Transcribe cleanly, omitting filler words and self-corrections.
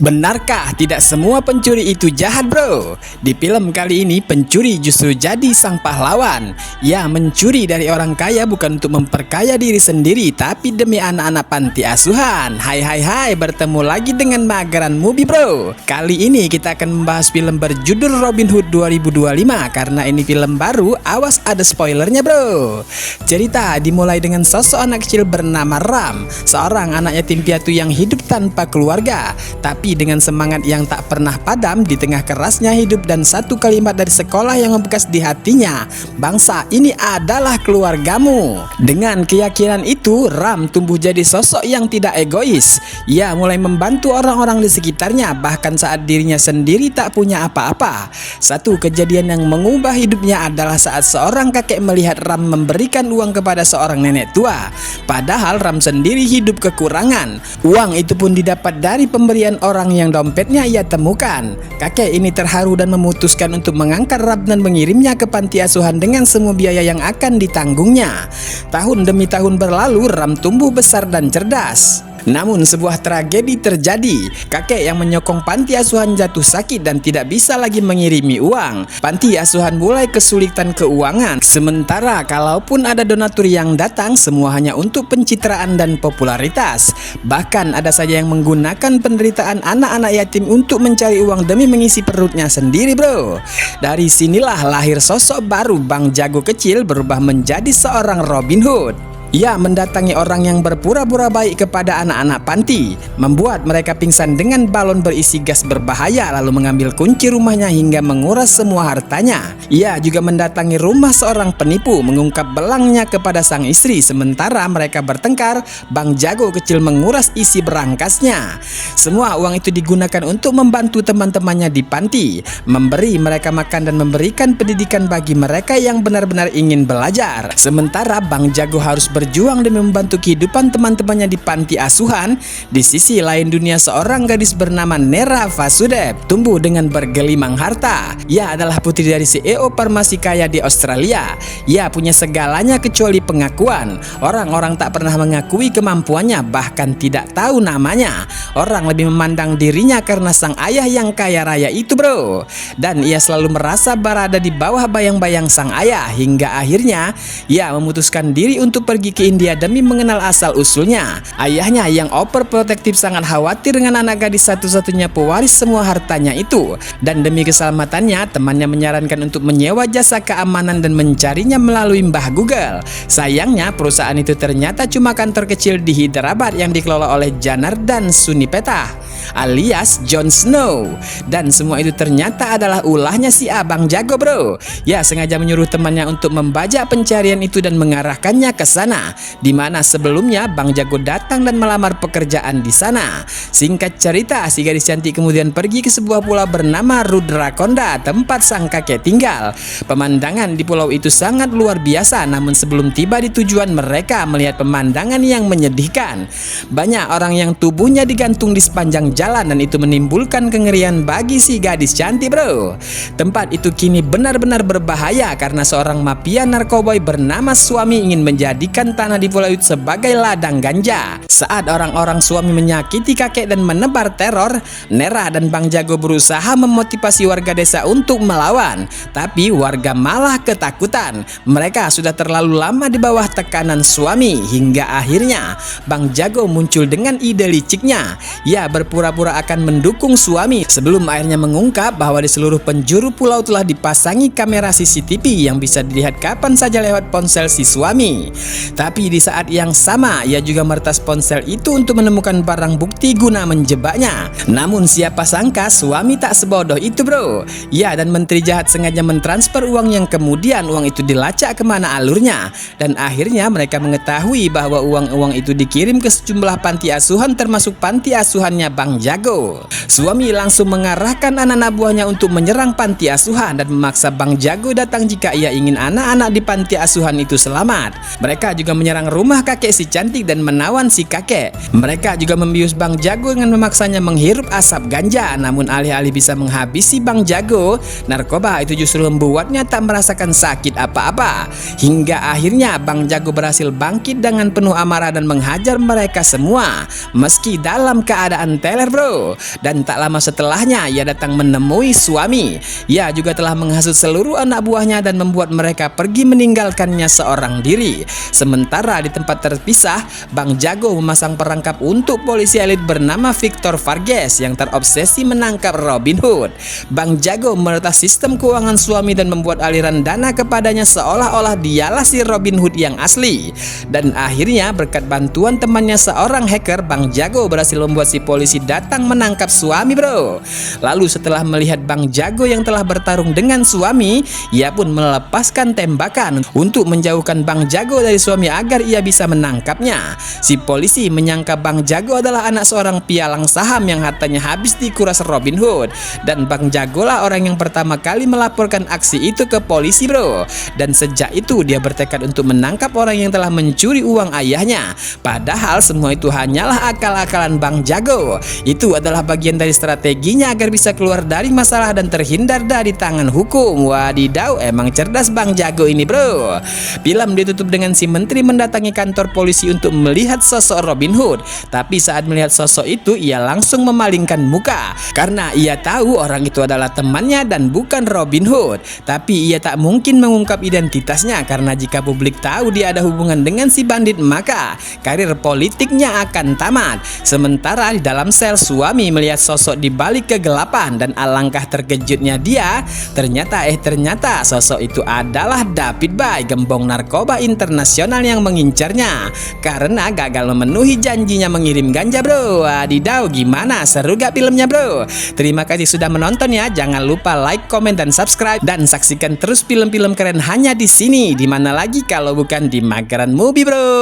Benarkah tidak semua pencuri itu jahat, bro? Di film kali ini pencuri justru jadi sang pahlawan. Ya, mencuri dari orang kaya bukan untuk memperkaya diri sendiri, tapi demi anak-anak panti asuhan. Hai, bertemu lagi dengan Mageran Movie, bro. Kali ini kita akan membahas film berjudul Robin Hood 2025. Karena ini film baru, awas ada spoilernya, bro. Cerita dimulai dengan sosok anak kecil bernama Ram, seorang anak yatim piatu yang hidup tanpa keluarga. Tapi dengan semangat yang tak pernah padam di tengah kerasnya hidup dan satu kalimat dari sekolah yang membekas di hatinya, bangsa ini adalah keluargamu. Dengan keyakinan itu, Ram tumbuh jadi sosok yang tidak egois. Ia mulai membantu orang-orang di sekitarnya, bahkan saat dirinya sendiri tak punya apa-apa. Satu kejadian yang mengubah hidupnya adalah saat seorang kakek melihat Ram memberikan uang kepada seorang nenek tua. Padahal Ram sendiri hidup kekurangan. Uang itu pun didapat dari pemberian orang yang dompetnya ia temukan. Kakek ini terharu dan memutuskan untuk mengangkat Ram dan mengirimnya ke panti asuhan dengan semua biaya yang akan ditanggungnya. Tahun demi tahun berlalu, Ram tumbuh besar dan cerdas. Namun sebuah tragedi terjadi. Kakek yang menyokong panti asuhan jatuh sakit dan tidak bisa lagi mengirimi uang. Panti asuhan mulai kesulitan keuangan. Sementara kalaupun ada donatur yang datang, semua hanya untuk pencitraan dan popularitas. Bahkan ada saja yang menggunakan penderitaan anak-anak yatim untuk mencari uang demi mengisi perutnya sendiri, bro. Dari sinilah lahir sosok baru Bang Jago kecil berubah menjadi seorang Robin Hood. Ia mendatangi orang yang berpura-pura baik kepada anak-anak panti, membuat mereka pingsan dengan balon berisi gas berbahaya, lalu mengambil kunci rumahnya hingga menguras semua hartanya. Ia juga mendatangi rumah seorang penipu, mengungkap belangnya kepada sang istri. Sementara mereka bertengkar, Bang Jago kecil menguras isi berangkasnya. Semua uang itu digunakan untuk membantu teman-temannya di panti, memberi mereka makan dan memberikan pendidikan bagi mereka yang benar-benar ingin belajar. Sementara Bang Jago harus berjuang demi membantu kehidupan teman-temannya di panti asuhan. Di sisi lain dunia, seorang gadis bernama Nera Vasudeb tumbuh dengan bergelimang harta. Ia adalah putri dari CEO farmasi kaya di Australia. Ia punya segalanya kecuali pengakuan. Orang-orang tak pernah mengakui kemampuannya, bahkan tidak tahu namanya. Orang lebih memandang dirinya karena sang ayah yang kaya raya itu, bro. Dan ia selalu merasa berada di bawah bayang-bayang sang ayah, hingga akhirnya ia memutuskan diri untuk pergi ke India demi mengenal asal-usulnya. Ayahnya yang overprotektif sangat khawatir dengan anak gadis satu-satunya pewaris semua hartanya itu. Dan demi keselamatannya, temannya menyarankan untuk menyewa jasa keamanan dan mencarinya melalui Mbah Google. Sayangnya, perusahaan itu ternyata cuma kantor kecil di Hyderabad yang dikelola oleh Janardan Sunipeta alias Jon Snow. Dan semua itu ternyata adalah ulahnya si Abang Jago, bro. Ya, sengaja menyuruh temannya untuk membajak pencarian itu dan mengarahkannya ke sana, di mana sebelumnya Bang Jago datang dan melamar pekerjaan di sana. Singkat cerita, si gadis cantik kemudian pergi ke sebuah pulau bernama Rudrakonda, tempat sang kakek tinggal. Pemandangan di pulau itu sangat luar biasa, namun sebelum tiba di tujuan, mereka melihat pemandangan yang menyedihkan. Banyak orang yang tubuhnya digantung di sepanjang jalan, dan itu menimbulkan kengerian bagi si gadis cantik, bro. Tempat itu kini benar-benar berbahaya karena seorang mafia narkoboy bernama Suami ingin menjadikan tanah di pulau itu sebagai ladang ganja. Saat orang-orang Suami menyakiti kakek dan menebar teror, Nera dan Bang Jago berusaha memotivasi warga desa untuk melawan. Tapi warga malah ketakutan. Mereka sudah terlalu lama di bawah tekanan Suami, hingga akhirnya Bang Jago muncul dengan ide liciknya. Ia berpura-pura akan mendukung Suami sebelum akhirnya mengungkap bahwa di seluruh penjuru pulau telah dipasangi kamera CCTV yang bisa dilihat kapan saja lewat ponsel si Suami. Tapi di saat yang sama, ia juga meretas ponsel itu untuk menemukan barang bukti guna menjebaknya. Namun siapa sangka Suami tak sebodoh itu, bro. Ia dan menteri jahat sengaja mentransfer uang yang kemudian uang itu dilacak kemana alurnya. Dan akhirnya mereka mengetahui bahwa uang-uang itu dikirim ke sejumlah panti asuhan, termasuk panti asuhannya Bang Jago. Suami langsung mengarahkan anak-anak buahnya untuk menyerang panti asuhan dan memaksa Bang Jago datang jika ia ingin anak-anak di panti asuhan itu selamat. Mereka juga menyerang rumah kakek si cantik dan menawan si kakek. Mereka juga membius Bang Jago dengan memaksanya menghirup asap ganja. Namun alih-alih bisa menghabisi Bang Jago, narkoba itu justru membuatnya tak merasakan sakit apa-apa. Hingga akhirnya Bang Jago berhasil bangkit dengan penuh amarah dan menghajar mereka semua, meski dalam keadaan teler bro. Dan tak lama setelahnya ia datang menemui suami. Ia juga telah menghasut seluruh anak buahnya dan membuat mereka pergi meninggalkannya seorang diri. Sementara di tempat terpisah, Bang Jago memasang perangkap untuk polisi elit bernama Victor Vargas yang terobsesi menangkap Robin Hood. Bang Jago meretas sistem keuangan suami dan membuat aliran dana kepadanya seolah-olah dialah si Robin Hood yang asli. Dan akhirnya berkat bantuan temannya seorang hacker, Bang Jago berhasil membuat si polisi datang menangkap suami bro. Lalu setelah melihat Bang Jago yang telah bertarung dengan suami, ia pun melepaskan tembakan untuk menjauhkan Bang Jago dari suami agar ia bisa menangkapnya. Si polisi menyangka Bang Jago adalah anak seorang pialang saham yang hartanya habis dikuras Robin Hood. Dan Bang Jago lah orang yang pertama kali melaporkan aksi itu ke polisi bro. Dan sejak itu dia bertekad untuk menangkap orang yang telah mencuri uang ayahnya. Padahal semua itu hanyalah akal-akalan Bang Jago. Itu adalah bagian dari strateginya agar bisa keluar dari masalah dan terhindar dari tangan hukum. Wadidaw, emang cerdas Bang Jago ini bro. Film ditutup dengan si menteri mendatangi kantor polisi untuk melihat sosok Robin Hood. Tapi saat melihat sosok itu ia langsung memalingkan muka karena ia tahu orang itu adalah temannya dan bukan Robin Hood. Tapi ia tak mungkin mengungkap identitasnya karena jika publik tahu dia ada hubungan dengan si bandit maka karir politiknya akan tamat. Sementara di dalam sel, suami melihat sosok di balik kegelapan dan alangkah terkejutnya dia. Ternyata sosok itu adalah David Bay, gembong narkoba internasional yang mengincarnya karena gagal memenuhi janjinya mengirim ganja bro. Wadidaw, gimana, seru gak filmnya bro? Terima kasih sudah menonton ya. Jangan lupa like, komen, dan subscribe dan saksikan terus film-film keren hanya di sini. Dimana lagi kalau bukan di Mageran Movie bro.